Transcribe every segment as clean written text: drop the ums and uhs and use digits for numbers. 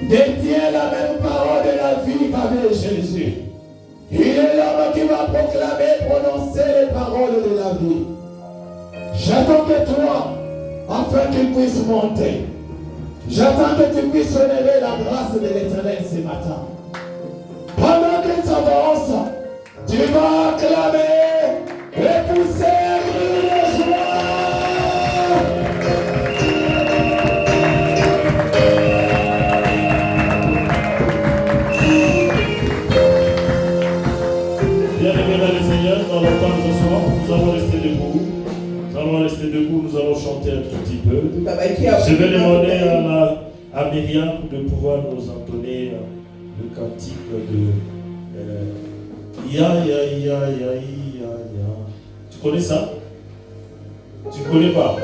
détient la même parole de la vie qu'avait Jésus. Il est l'homme qui va proclamer, prononcer les paroles de la vie. J'attends que toi, afin qu'il puisse monter. J'attends que tu puisses lever la grâce de l'Éternel ce matin. Pendant qu'il s'avance, tu vas acclamer et pousser un cri de joie. Bien-aimés dans le Seigneur, dans le temps ce soir, nous allons rester debout. Nous allons rester debout, nous allons chanter un tout petit peu. Je vais demander à Myriam de pouvoir nous entonner le cantique de Ya ya ya ya ya ya. Tu connais ça? Tu ne connais pas?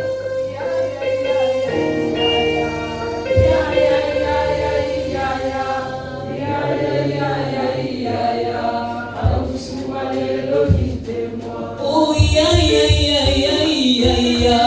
Oh ya ya ya ya ya ya.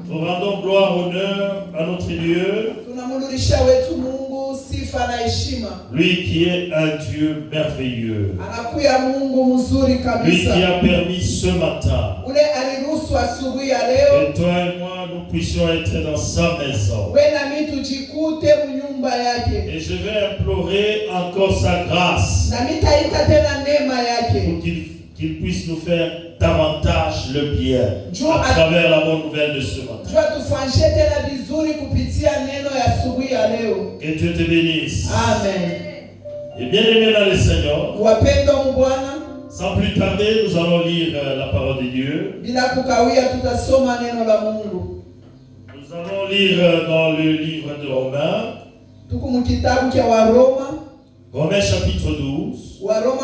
Nous rendons gloire, honneur à notre Dieu. Lui qui est un Dieu merveilleux. Lui qui a permis ce matin que toi et moi nous puissions être dans sa maison. Et je vais implorer encore sa grâce pour qu'il puisse nous faire davantage le bien à travers la bonne nouvelle de ce matin. Que Dieu te bénisse. Amen. Et bien aimé dans le Seigneur, sans plus tarder, nous allons lire la parole de Dieu. Nous allons lire dans le livre de Romains. Romains chapitre 12. Nous allons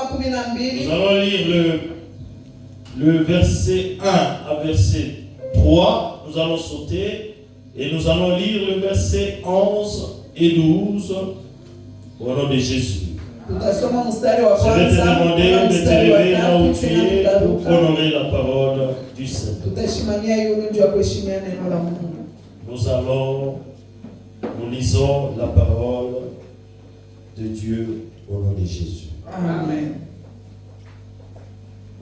lire le verset 1 à verset 3. Nous allons sauter et nous allons lire le verset 11 et 12 au nom de Jésus. Je vais te demander de te lever là où tu es pour honorer la parole du Seigneur. Nous lisons la parole de Dieu au nom de Jésus. Amen.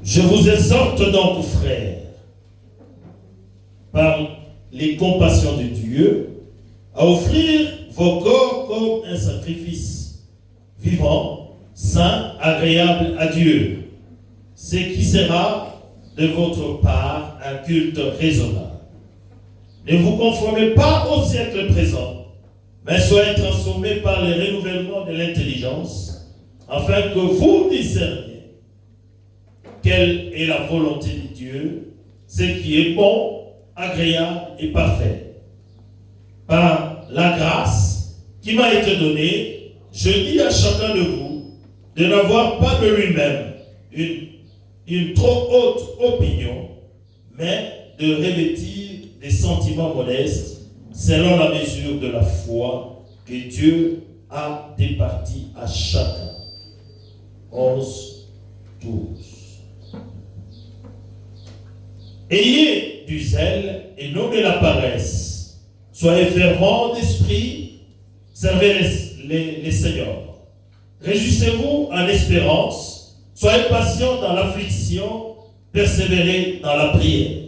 Je vous exhorte donc, frères, par les compassions de Dieu, à offrir vos corps comme un sacrifice vivant, saint, agréable à Dieu, ce qui sera de votre part un culte raisonnable. Ne vous conformez pas au siècle présent, mais soyez transformés par le renouvellement de l'intelligence, afin que vous discerniez quelle est la volonté de Dieu, ce qui est bon, agréable et parfait. Par la grâce qui m'a été donnée, je dis à chacun de vous de n'avoir pas de lui-même une trop haute opinion, mais de revêtir des sentiments modestes selon la mesure de la foi que Dieu a départie à chacun. 11, 12. Ayez du zèle et non de la paresse. Soyez fervents d'esprit, servez les seigneurs. Réjouissez-vous en espérance, soyez patients dans l'affliction, persévérez dans la prière.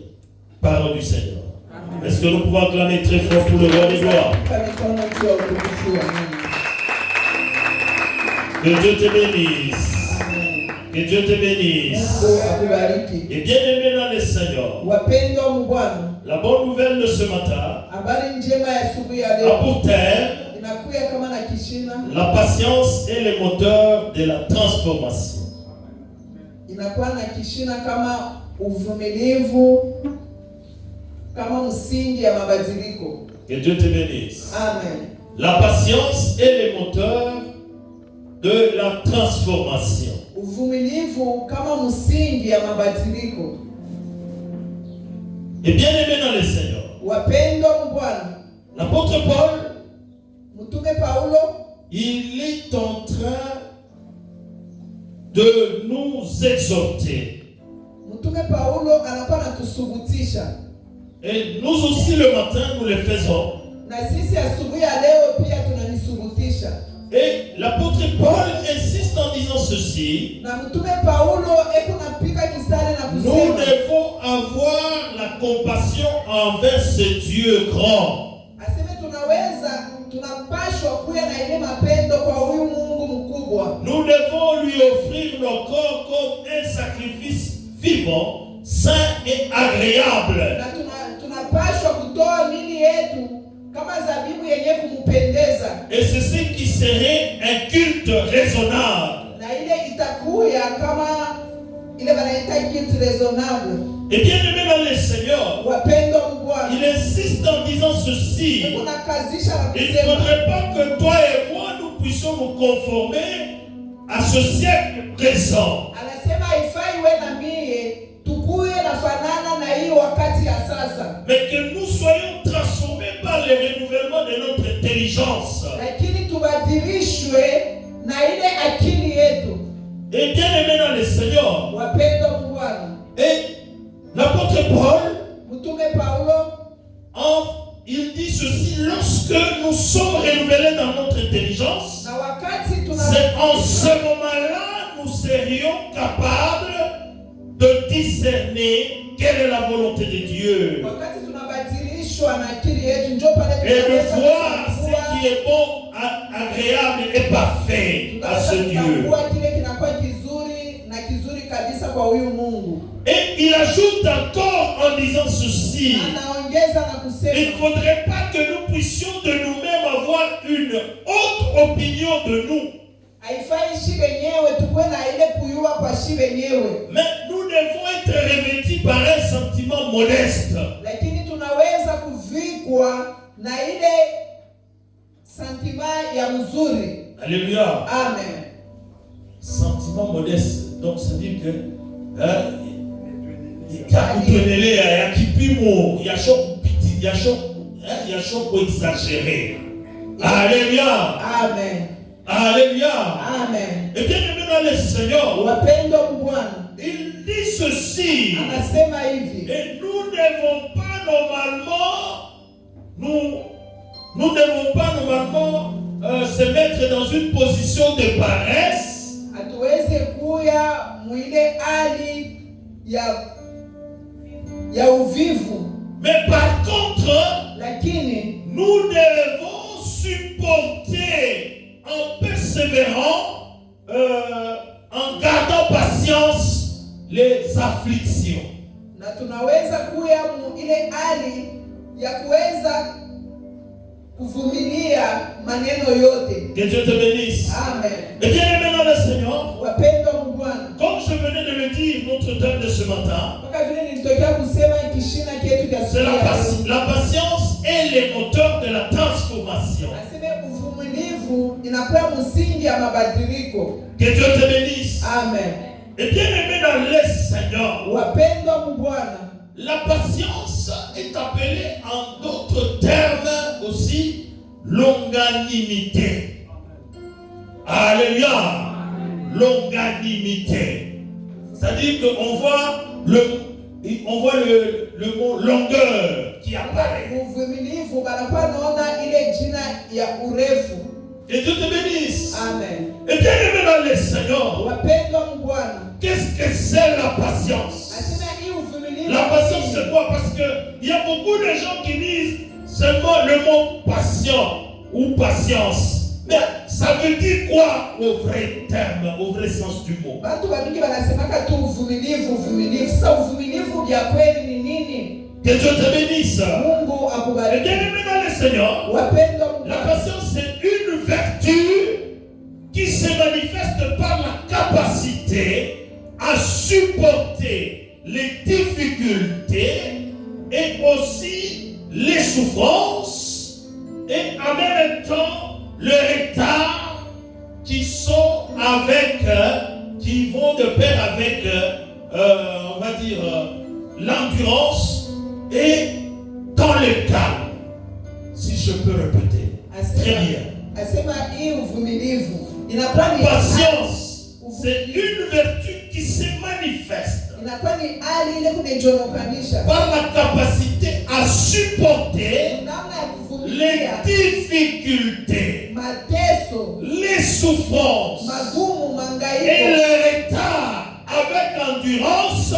Parole du Seigneur. Amen. Est-ce que nous pouvons acclamer très fort pour le roi des gloires? Que Dieu te bénisse. Amen. Que Dieu te bénisse. Et bien aimé dans le Seigneur, la bonne nouvelle de ce matin a pour terme la patience est le moteur de la transformation. Que Dieu te bénisse. Amen. La patience est le moteur de la transformation. Et bien aimé dans le Seigneur, l'apôtre Paul, il est en train de nous exhorter. Et nous aussi le matin, nous le faisons. Et l'apôtre Paul insiste en disant ceci. Nous devons avoir la compassion envers ce Dieu grand. Nous devons lui offrir nos corps comme un sacrifice vivant, saint et agréable. Et c'est ce qui serait un culte raisonnable. Et bien aimé dans le Seigneur, il insiste en disant ceci. Il ne faudrait pas que toi et moi nous puissions nous conformer à ce siècle présent. Mais que nous soyons transformés par le renouvellement de notre intelligence. Et bien aimé dans le Seigneur, et l'apôtre Paul, il dit ceci: lorsque nous sommes renouvelés dans notre intelligence, c'est en ce moment-là nous serions capables de discerner quelle est la volonté de Dieu et de voir ce qui est bon, agréable et parfait à ce Dieu. Et il ajoute encore en disant ceci: il ne faudrait pas que nous puissions de nous-mêmes avoir une autre opinion de nous. Mais nous devons être revêtus par un sentiment modeste. Alléluia. Amen. Sentiment modeste. Donc ça veut dire que il y a pour exagérer. Alléluia. Amen. Alléluia. Amen. Et bien aimé dans le Seigneur, il dit ceci. Et nous ne devons pas normalement se mettre dans une position de paresse. Mais par contre, nous devons supporter en persévérant, en gardant patience les afflictions. ya kuweza kuvumilia maneno yote. Que Dieu te bénisse. Amen. Et bien aimé dans le Seigneur, Wapendwa wa Bwana, comme je venais de le dire, notre thème de ce matin, mpaka vile nilitokea kusema kishina chetu cha c'est la patience est le moteur de la transformation. Aseme uvumilivu inakuwa msingi ya mabadiliko. Que Dieu te bénisse. Amen. Et bien aimé dans le Seigneur, Wapendwa wa Bwana, la patience est appelée en d'autres termes aussi longanimité. Alléluia. Longanimité. C'est-à-dire qu'on voit le mot longueur qui apparaît. uvumilivu banakuwa naona ile jina ya urefu. Que Dieu te bénisse. Amen. Et bien aimé dans le Seigneur, Wapendwa wa Bwana, qu'est-ce que c'est la patience? asema hii uvumilivu. La patience c'est quoi? Parce qu'il y a beaucoup de gens qui disent seulement le mot patient ou patience. Mais ça veut dire quoi au vrai terme, au vrai sens du mot? Watu wengi wanasemaka tu uvumilivu. Sasa uvumilivu ya kweli ni nini? Que Dieu te bénisse. Mungu Et akubariki. bien aimé dans le Seigneur, Wapendwa wa la Bwana, patience c'est une vertu qui se manifeste par la capacité à supporter les difficultés et aussi les souffrances et en même temps le retard qui sont qui vont de pair avec, on va dire, l'endurance et dans le calme. Si je peux répéter. Très bien. asema hii uvumilivu inakuwa ni Patience, c'est une vertu qui se manifeste inakuwa ni hali ile kunejonokanisha par la capacité à supporter namna ya les kuvumilia difficultés, mateso les souffrances magumu, et mangaiko, le retard avec endurance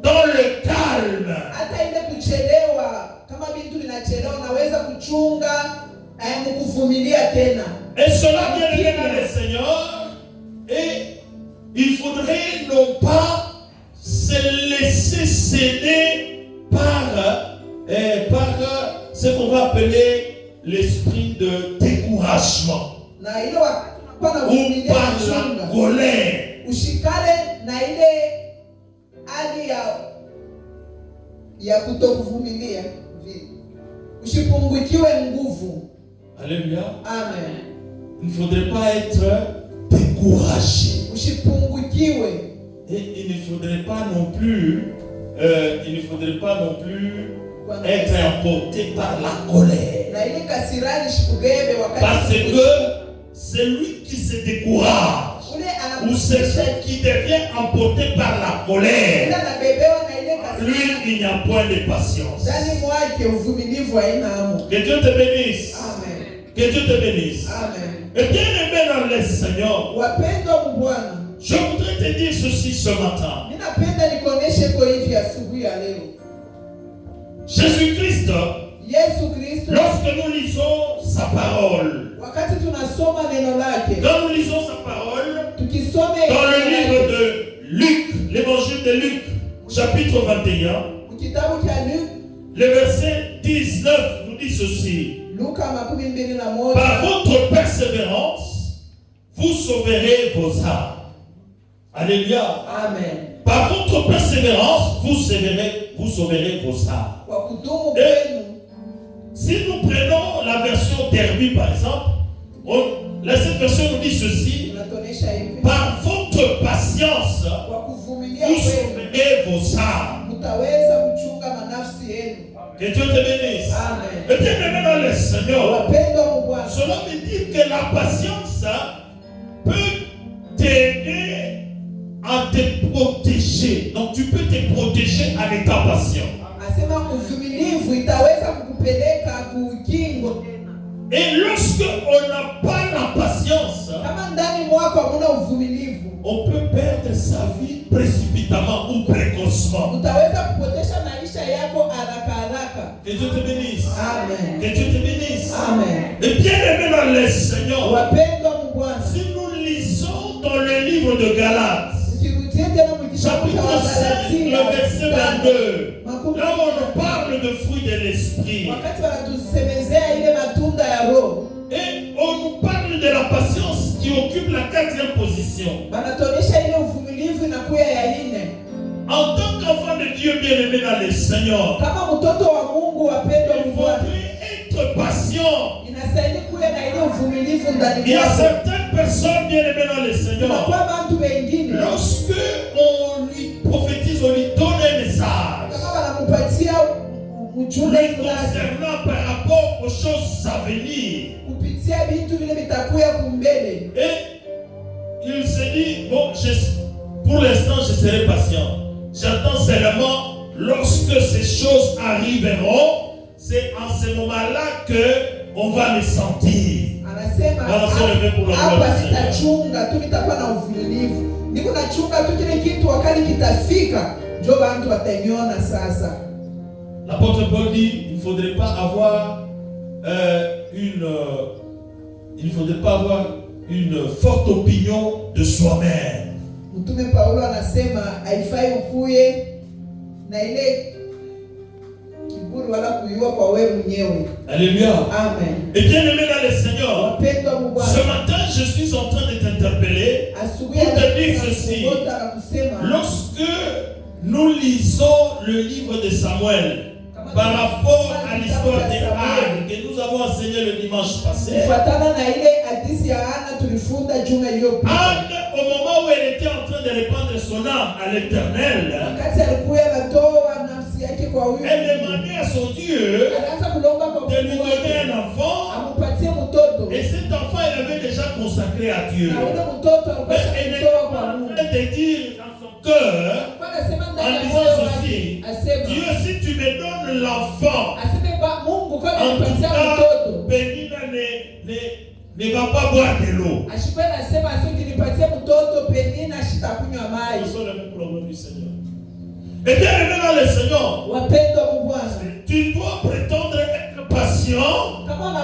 dans le calme. hata ile kuchelewa. Kama vitu vinachelewa, unaweza kuchunga kuvumilia tena. Et cela bien aimé dans le Seigneur, et il faudrait non pas se laisser céder par ce qu'on va appeler l'esprit de découragement Na ile wakati unakuwa na ou kuvumilia par la kuchunga, colère. ushikale na ile hali ya kutokuvumilia vile, usipungukiwe nguvu. Alléluia. Amen. Il ne faudrait pas être découragé. Usipungukiwe. Et il ne faudrait pas non plus être emporté par la colère. Na ile kasirani shikubebe wakati Parce que celui qui se décourage ule ou celui qui devient emporté par la colère, anabebewa na ile kasirani. lui, il n'y a point de patience. Ndani mwake uvumilivu haina hamu. Que Dieu te bénisse. Amen. Que Dieu te bénisse. Amen. Et bien aimé dans le Seigneur, Wapendwa wa Bwana, je voudrais te dire ceci ce matin. ninapenda nikuoneshe kwa hivi asubuhi ya leo. Jésus-Christ, Yesu Kristo, lorsque nous lisons sa parole, wakati tunasoma neno lake, quand nous lisons sa parole, tukisome dans le livre de Luc, l'évangile de Luc, chapitre 21, kitabu cha le verset 19 nous dit ceci. Luka 21. Par votre persévérance, vous sauverez vos âmes. Alléluia. Amen. Par votre persévérance, vous sauverez vos âmes. Kwa kudumu kwenu. Si nous prenons la version Derby par exemple, cette version nous dit ceci. Unatonesha hivi. Par votre patience, Kwa kuvumilia vous kwenu, sauverez vos âmes. mtaweza kuchunga manafsi yenu. Que Dieu te bénisse. Amen. Et bien aimé dans le Seigneur, Wapendwa wa Bwana, cela veut dire que la patience peut t'aider à te protéger. Donc tu peux te protéger en étant patient. asema uvumilivu itaweza kukupeleka kukingo. Et lorsque on n'a pas la patience, Kama ndani mwako hamuna uvumilivu, on peut perdre sa vie précipitamment ou précocement. utaweza kupotesha maisha yako haraka haraka. Que Dieu te bénisse. Amen. Que Dieu te bénisse. Amen. Et bien aimé dans le Seigneur, Wapendwa wa Bwana, si nous lisons dans le livre de Galates, ukirudie tena mkitabu cha chapitre 5, Wagalatia, le verset 22, là où on parle parle de fruits de l'esprit. wakati wanatusemezea ile matunda ya roho, Et on nous parle de la patience qui occupe la 4e position. wanatuonyesha ile uvumilivu inakuya ya 4. En tant qu'enfant de Dieu bien-aimé dans le Seigneur, Kama mtoto wa Mungu wapendwa il Bwana, faudrait être patient. inastahili kuwa na ile uvumilivu ndani Il y a mwako. certaines personnes bien-aimées dans le Seigneur, Kuna watu wengine lorsque on lui prophétise, on lui donne un message kama wanakupatia ujumbe lui fulani concernant par rapport aux choses à venir, kupitia vitu vile vitakuya kumbele, et il se dit, bon, pour l'instant je serai patient, j'attends seulement lorsque ces choses arriveront, c'est en ce moment-là que on va les sentir. anasema hapa nitachunga tu, nitakuwa na uvumilivu, niko nachunga tu kile kitu, wakati kitafika ndio watu wataniona. Sasa L'apôtre Paul dit, il ne faudrait pas avoir une forte opinion de soi-même. Mtume Paulo anasema haifai ukuye na ile kiburi wala kuyua kwa wewe mwenyewe. Alléluia. Amen. Et bien aimé dans le Seigneur, Wapendwa Mungu, ce matin je suis en train de t'interpeller asubuhi pour te dire ceci. Lorsque nous lisons le livre de Samuel par rapport à l'histoire d'Anne que nous avons enseigné le dimanche passé, Anne, au moment où elle était en train de répandre son âme à l'Éternel, elle demandait à son Dieu de lui donner un enfant, et cet enfant elle avait déjà consacré à Dieu. Mais elle n'est pas en train de dire dans son cœur, en disant ceci, Dieu, si tu me donnes l'enfant, en tout cas, Pénina ne va pas boire de l'eau. C'est le même problème du Seigneur. Et bien aimé dans le Seigneur, tu dois prétendre être patient en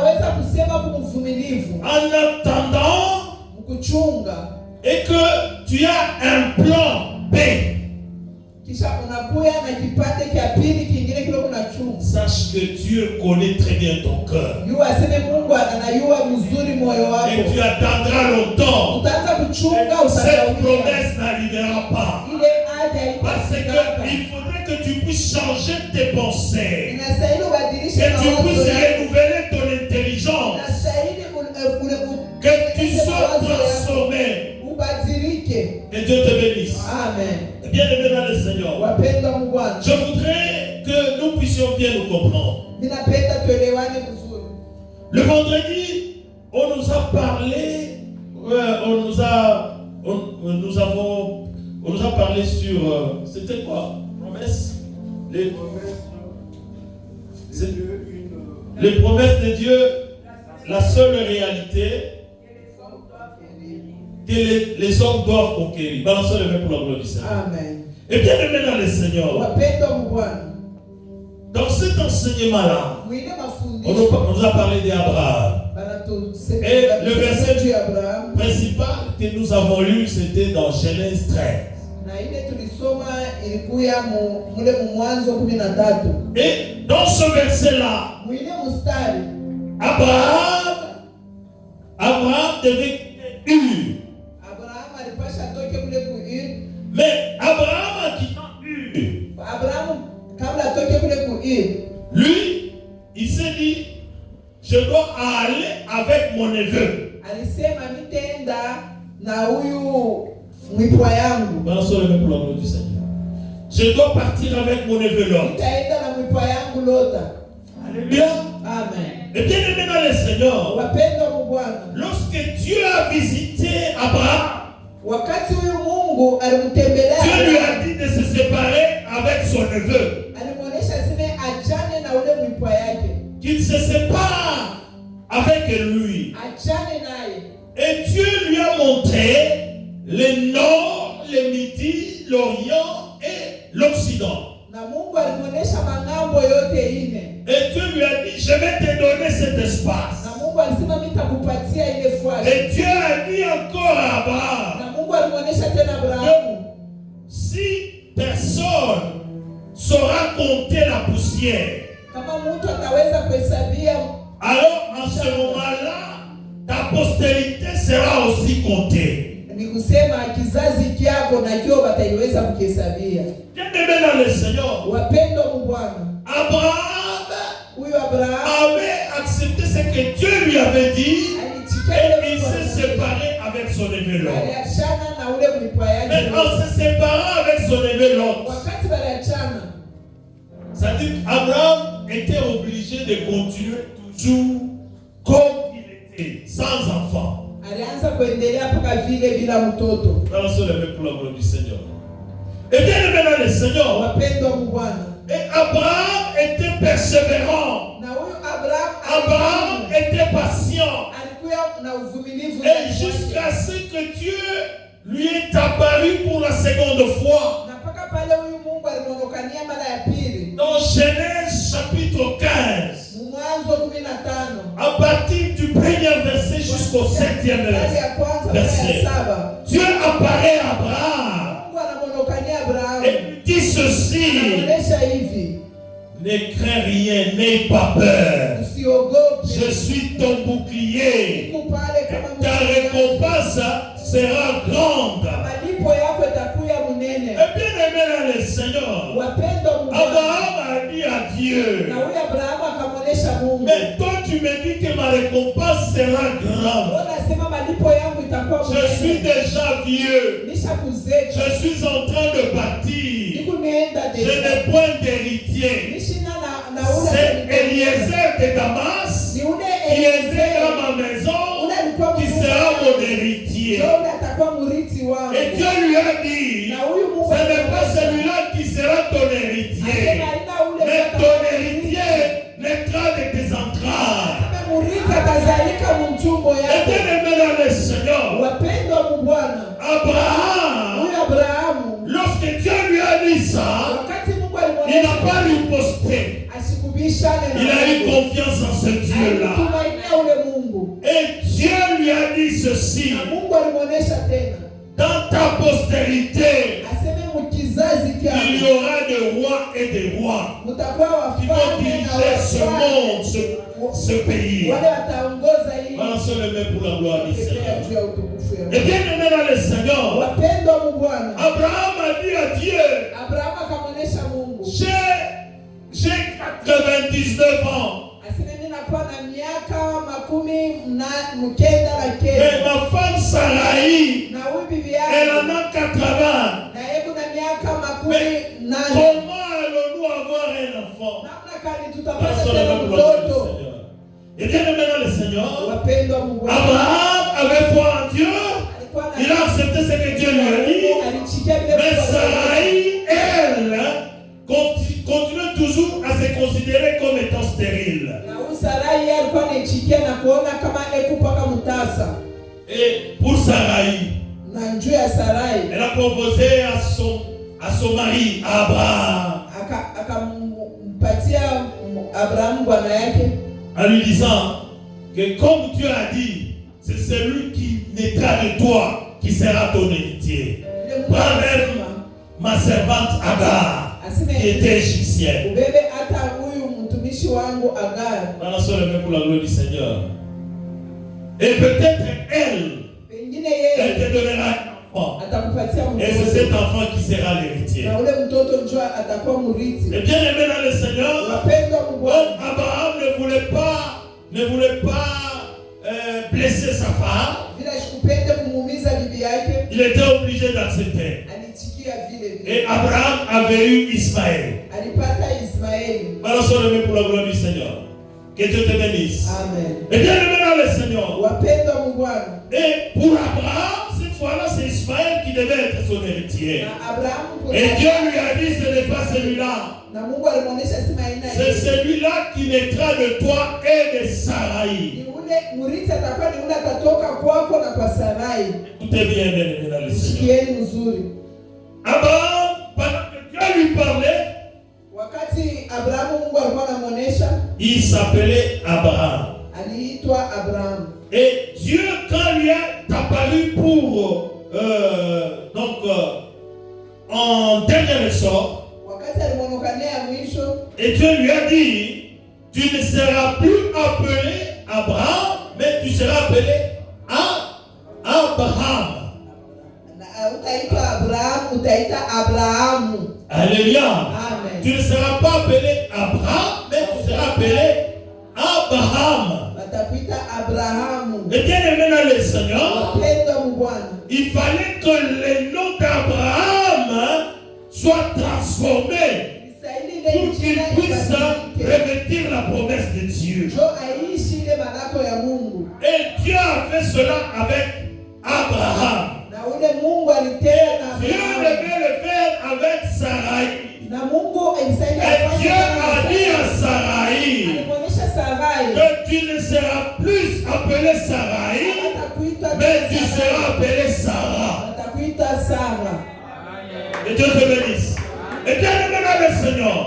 attendant et que tu as un plan B. Sache que Dieu connaît très bien ton cœur. Et tu attendras longtemps. Cette promesse n'arrivera pas. Parce qu'il faudrait que tu puisses changer tes pensées. Que tu puisses renouveler ton intelligence. Que tu sois transformé. Que Dieu te bénisse. Amen. Bien aimé dans le Seigneur, je voudrais que nous puissions bien nous comprendre. Le vendredi, on nous a parlé, on nous a parlé sur, c'était quoi? Promesse? Les promesses de Dieu, la seule réalité que les hommes doivent conquérir. Balançons les mains pour la gloire du Seigneur. Amen. Et bien aimé dans le Seigneur, dans cet enseignement-là, on nous a parlé d'Abraham. Et le verset principal que nous avons lu, c'était dans Genèse 13. Et dans ce verset-là, Abraham devait Ur. Mais Abraham a quitté Ur. Lui, il s'est dit, je dois aller avec mon neveu. Je dois partir avec mon neveu Lot. Alléluia. Amen. Et bien aimé dans le Seigneur, lorsque Dieu a visité Abraham, Dieu lui a dit de se séparer avec son neveu. Qu'il se sépare avec lui. Et Dieu lui a montré le nord, le midi, l'orient et l'occident. Et Dieu lui a dit, je vais te donner cet espace. Et Dieu a dit encore à Abraham, si personne saura compter la poussière, mtu ataweza kuhesabia. Alors en ce moment-là, ta postérité sera aussi comptée. Ni kusema kizazi kyako na kio bataiweza kukihesabia. Bien-aimé dans le Seigneur, wapendwa mu Bwana, Abraham avait accepté ce que Dieu lui avait dit et il s'est séparé avec son neveu Lot. Mais en se séparant avec son neveu Lot, ça dit qu'Abraham était obligé de continuer toujours comme il était, sans enfant. Dans ce levé pour la gloire du Seigneur. Et bien aimé dans le Seigneur, et Abraham était persévérant. Abraham était patient. Et jusqu'à ce que Dieu lui est apparu pour la seconde fois. Dans Genèse chapitre 15, à partir du premier verset jusqu'au 7e verset, Dieu apparaît à Abraham et lui dit ceci: ne crains rien, n'aie pas peur. Je suis ton bouclier. Ta récompense sera grande. Et bien aimé dans le Seigneur, Abraham a dit à Dieu: mais toi tu me dis que ma récompense sera grande. Je suis déjà vieux. Je suis en train de partir. Je n'ai point d'héritier. C'est Eliezer de Damas qui est dans ma maison qui sera mon héritier. Et Dieu lui a dit: ce n'est pas celui-là qui sera ton héritier, mais ton héritier naîtra de tes entrailles. Et bien aimé dans le Seigneur, Abraham, lorsque Dieu lui a dit ça, il n'a pas riposté. Il a eu confiance en ce Dieu-là. Et Dieu lui a dit ceci: dans ta postérité, il y aura des rois et des rois qui vont diriger ce monde, ce pays. Balançons les mains pour la gloire du Seigneur. Et bien aimé dans le Seigneur, Abraham a dit à Dieu: j'ai 99 ans. Mais ma femme Sarai, elle en a 80. Mais comment allons-nous avoir un enfant? Et bien aimé dans le Seigneur, Abraham avait foi en Dieu. Il a accepté ce que Dieu lui a dit. Mais Sarai, elle, continue toujours à se considérer comme étant stérile. Et pour Sarai, elle a proposé à son mari, Abraham, en lui disant que comme Dieu a dit, c'est celui qui naîtra de toi qui sera ton héritier. Prends même ma servante Agar, qui était égyptienne. Balançons les mains pour la gloire du Seigneur. Et peut-être elle te donnera un enfant. Et c'est cet enfant qui sera l'héritier. Et bien aimé dans le Seigneur, Abraham ne voulait pas blesser sa femme. Il était obligé d'accepter. Et Abraham avait eu Ismaël. Balançons les mains pour la gloire du Seigneur. Que Dieu te bénisse. Amen. Et bien aimé dans le Seigneur. Et pour Abraham, cette fois-là, c'est Ismaël qui devait être son héritier. Et Dieu lui a dit: ce n'est pas celui-là. C'est celui-là qui naîtra de toi et de Sarai. Écoutez bien, bien aimé dans le Seigneur. Abraham, pendant que Dieu lui parlait, il s'appelait Abraham. Et Dieu, quand lui est apparu pour en dernier ressort, et Dieu lui a dit: tu ne seras plus appelé Abraham, mais tu seras appelé Abraham. Alléluia. Amen. Tu ne seras pas appelé Abraham, mais tu seras appelé Abraham. Et bien aimé dans le Seigneur, il fallait que le nom d'Abraham soit transformé pour qu'il puisse revêtir la promesse de Dieu. Et Dieu a fait cela avec Abraham. Dieu devait le faire avec Sarai. Et Dieu a dit à Sarai que tu ne seras plus appelé Sarai, mais tu seras appelé Sarah. Et Dieu te bénisse. Et bien aimé dans le Seigneur,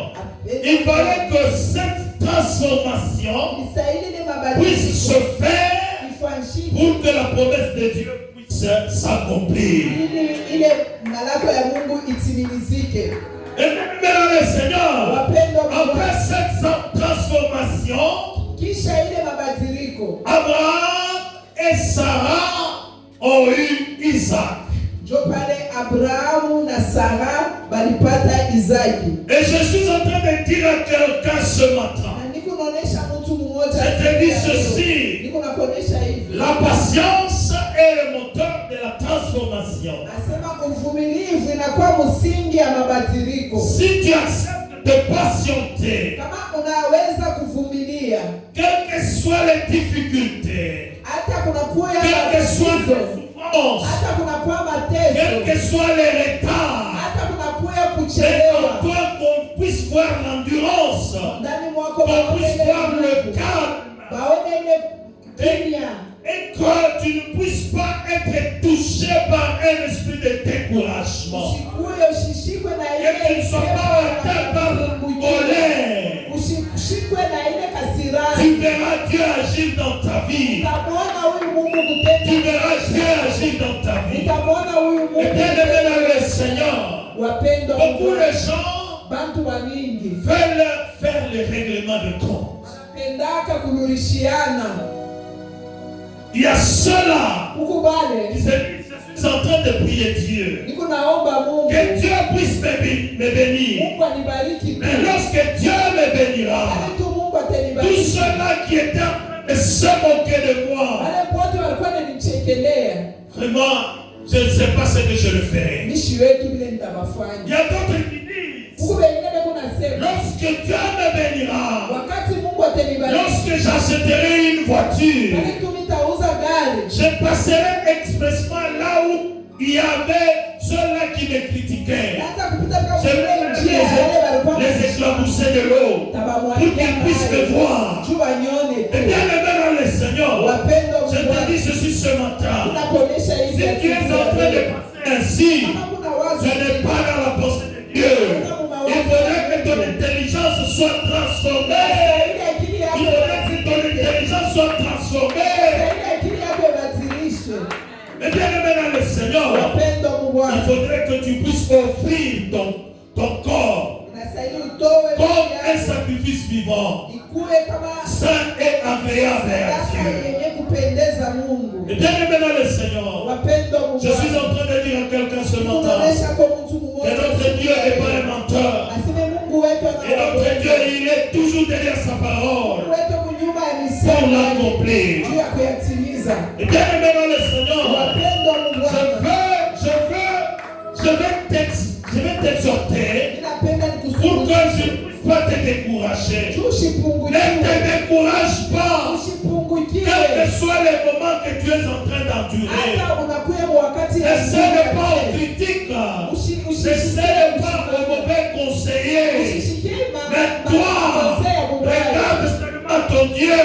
il fallait que cette transformation puisse se faire pour que la promesse de Dieu puisse s'accomplir. Et bien aimé dans le Seigneur, après cette transformation, Abraham et Sarah ont eu Isaac. Et je suis en train de dire à quelqu'un ce matin, je te dis ceci, la patience est le moteur de la transformation. Si tu acceptes de patienter, quelles que soient les difficultés, quelles que soient les souffrances, quels que soient les retards, c'est pour toi qu'on puisse voir l'endurance, qu'on puisse voir le calme, et que tu ne puisses pas être touché par un esprit de découragement, que tu ne sois pas atteint par la colère. Tu verras Dieu agir dans ta vie. Tu verras Dieu agir dans ta vie. Et bien aimé dans le Seigneur, beaucoup de gens veulent faire le règlement de compte. Il y a ceux-là qui se disent, je suis en train de prier Dieu, que Dieu puisse me bénir. Mais lorsque Dieu me bénira, tous ceux-là qui étaient en train de se moquer de moi, vraiment, je ne sais pas ce que je le ferai. Il y a d'autres qui disent, lorsque Dieu me bénira, lorsque j'achèterai une voiture, je passerai expressement là où il y avait ceux-là qui me critiquaient. Je vais les éclabousser de l'eau pour qu'ils puissent me voir. Et bien aimé dans le Seigneur, je te dis ceci ce matin. Si tu es en train de passer ainsi, ce n'est pas dans la pensée de Dieu. Il faudrait que ton intelligence soit transformée. Il faudrait que ton intelligence soit transformée. Mais bien aimé dans le Seigneur, il faudrait que tu puisses offrir ton corps comme un sacrifice vivant, saint et agréable à Dieu. Et bien aimé dans le Seigneur, je suis en train de dire à quelqu'un ce matin que notre Dieu n'est pas un menteur. Et notre Dieu, il est toujours derrière sa parole pour l'accomplir. Et bien aimé dans le Seigneur, je vais t'exhorter pour que je ne puisse pas te décourager. Ne te décourage pas, quels que soient les moments que tu es en train d'endurer. Ne cède pas aux critiques, ne cède pas aux mauvais conseillers. Mais toi, regarde seulement ton Dieu.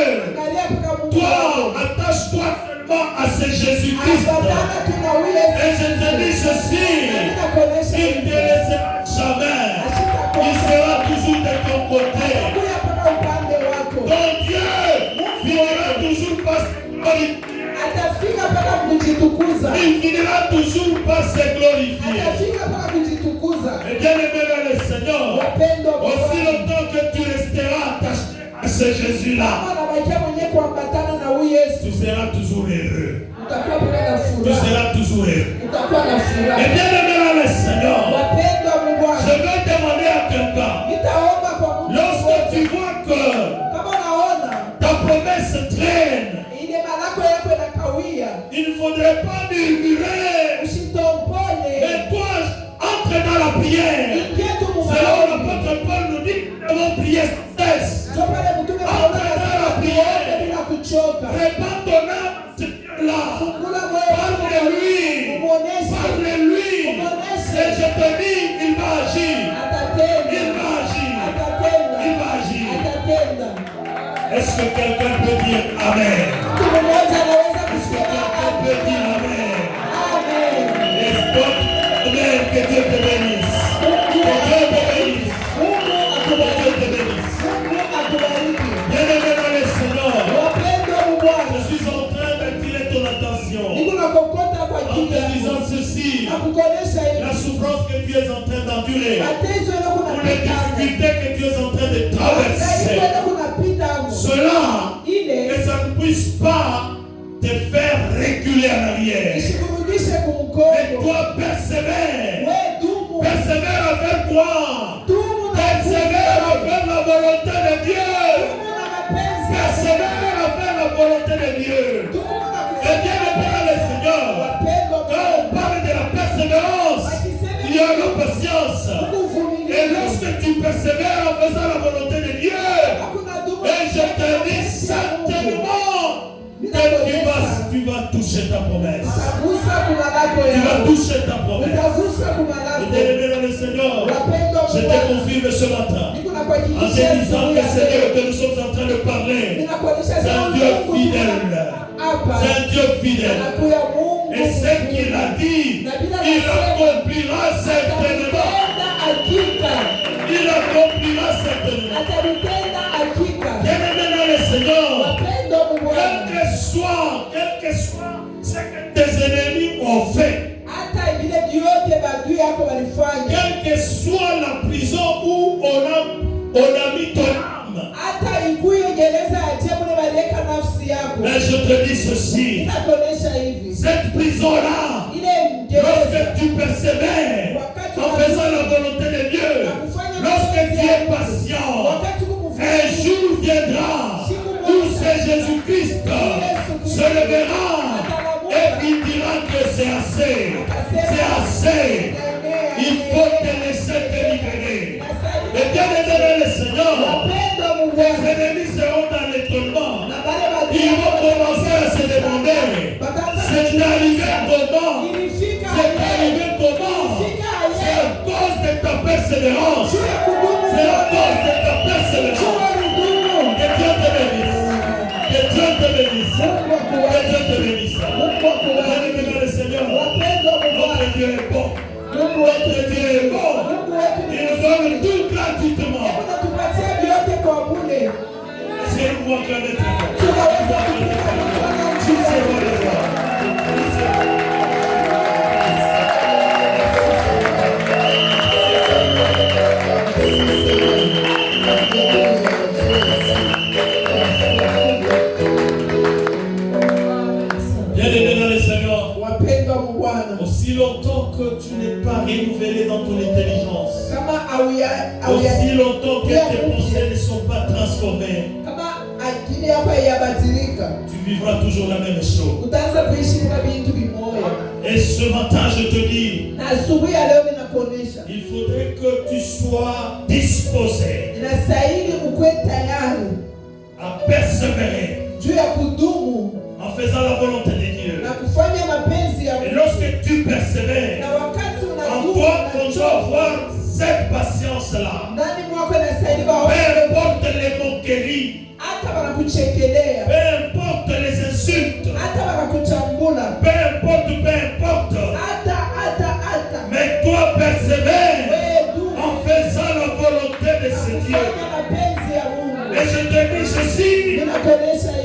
Toi, attache-toi seulement à ce Jésus-Christ. Et je te dis ceci, il ne te laissera jamais. Il sera toujours de ton côté. Ton Dieu finira toujours par se glorifier. Il finira toujours par se glorifier. Et bien aimé dans le Seigneur, aussi longtemps que tu resteras attaché à ce Jésus-là, tu seras toujours heureux. Tu seras toujours heureux. Et bien aimé dans le Seigneur, je vais demander à quelqu'un, lorsque tu vois que ta promesse traîne, il ne faudrait pas murmurer, mais toi, entre dans la prière. C'est là où l'apôtre Paul nous dit, nous devons prier sans cesse. Entre dans la prière, répand ton âme là. Parle-lui. Parle-lui. Et je te dis, il va agir. Il va agir. Il va agir. Est-ce que quelqu'un peut dire Amen? Est-ce que quelqu'un peut dire Amen? Est-ce que Amen, que Dieu te bénisse. Que Dieu te bénisse. Que Dieu te bénisse. Bien-aimé dans le Seigneur, je suis en train d'attirer ton attention en te disant ceci. La souffrance que tu es en train d'endurer, ou les difficultés que tu es en train de traverser, cela, que ça ne puisse pas te faire reculer en arrière. Mais toi, persévère. Persévère à faire quoi? Persévère à faire la volonté de Dieu. Persévère à faire la volonté de Dieu. Et bien le Père le Seigneur, quand on parle de la persévérance, il y a la patience. Et lorsque tu persévères en faisant la volonté de Dieu, et je te dis certainement que tu vas toucher ta promesse. Tu vas toucher ta promesse. Et bien-aimé dans le Seigneur, je te confirme ce matin, en te disant que Seigneur, que nous sommes en train de parler, c'est un Dieu fidèle. C'est un Dieu fidèle. Et ce qu'il a dit, il accomplira certainement. Il accomplira certainement. Bien-aimé dans le Seigneur, quel que soit ce que tes ennemis ont fait, quelle que soit la prison où on a mis ton âme, mais je te dis ceci, cette prison-là, lorsque tu persévères en faisant la volonté de Dieu, lorsque tu es patient, un jour viendra où c'est Jésus-Christ se lèvera et il dira que c'est assez. C'est assez. Il faut te laisser te libérer. Et bien aimé le Seigneur, les ennemis seront dans l'étonnement. Ils vont commencer à se demander, c'est arrivé comment? C'est arrivé comment? C'est à cause de ta persévérance. C'est à cause de ta persévérance. Que Dieu te bénisse. Que Dieu te bénisse. Que Dieu te bénisse. Bien-aimé le Seigneur, notre Dieu est bon. Notre Dieu est bon. Il nous donne tout gratuitement. Est-ce que nous pouvons acclamer très fort? Bien-aimé dans le Seigneur, aussi longtemps que tu n'es pas renouvelé dans ton intelligence, aussi longtemps que tes pensées ne sont pas transformées, tu vivras toujours la même chose. Et ce matin, je te dis, il faudrait que tu sois disposé à persévérer en faisant la volonté de Dieu. Et lorsque tu persévères, en toi, on doit voir cette patience-là. Peu importe les moqueries, peu importe les insultes, peu importe, mais toi persévère en faisant la volonté de ce Dieu. Et je te dis ceci,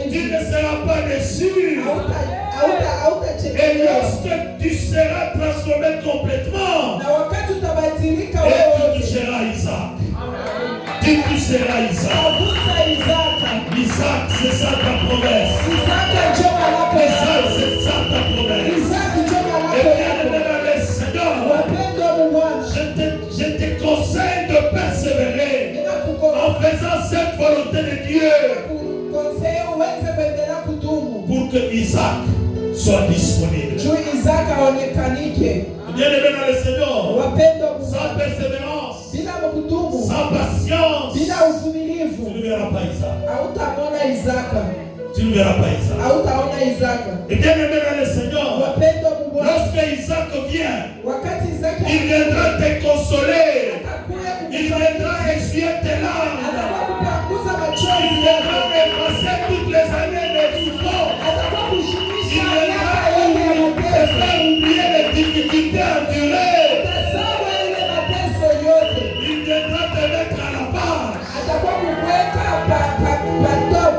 tu ne seras pas déçu. Et lorsque tu seras transformé complètement, et tu toucheras Isaac. Tu toucheras blessera Isaac. Agusa Isaka. Isaac, c'est ça ta promesse. Isaka njo malako Isaac, yako. c'est ça ta promesse. Isaka njo Et malako bien yako. aimé dans le Seigneur, Wapendo mu Bwana. je te conseille de persévérer Ninakukomba en faisant cette volonté de Dieu kukonseye uweze kuendelea kudumu. pour que Isaac soit disponible. Juu Isaka aonekanike. Bien aimé dans le Seigneur, Wapendo mu sans Bwana. persévérance, Bila kudumu. sans patience, Bila tu uvumilivu. ne verras pas Isaac. Hautamwona Isaka. Tu ne verras pas Isaac. Hautaona Isaka. Et bien aimé dans le Seigneur, Wapendo mu Bwana. lorsque Isaac vient, Wakati Isaka il viendra te consoler. atakuya Il viendra essuyer tes larmes. atakuwa kupanguza Il machozi viendra yako. effacer toutes les années de souffrance. Atakuwa Il kushimisha viendra miaka yote ya te mateso. faire oublier les difficultés endurées. Atasawa ile mateso yote. Il viendra te mettre à la page. Atakuwa kukuweka pa top.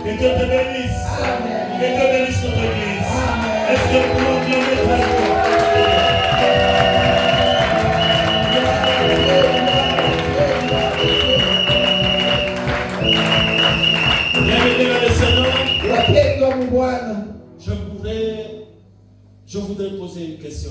Que Dieu te bénisse. Amen. Que Dieu bénisse notre église. Amen. Est-ce que nous pouvons acclamer très fort? Bien-aimés dans le Seigneur, Wapendwa mu Bwana. je voudrais poser une question.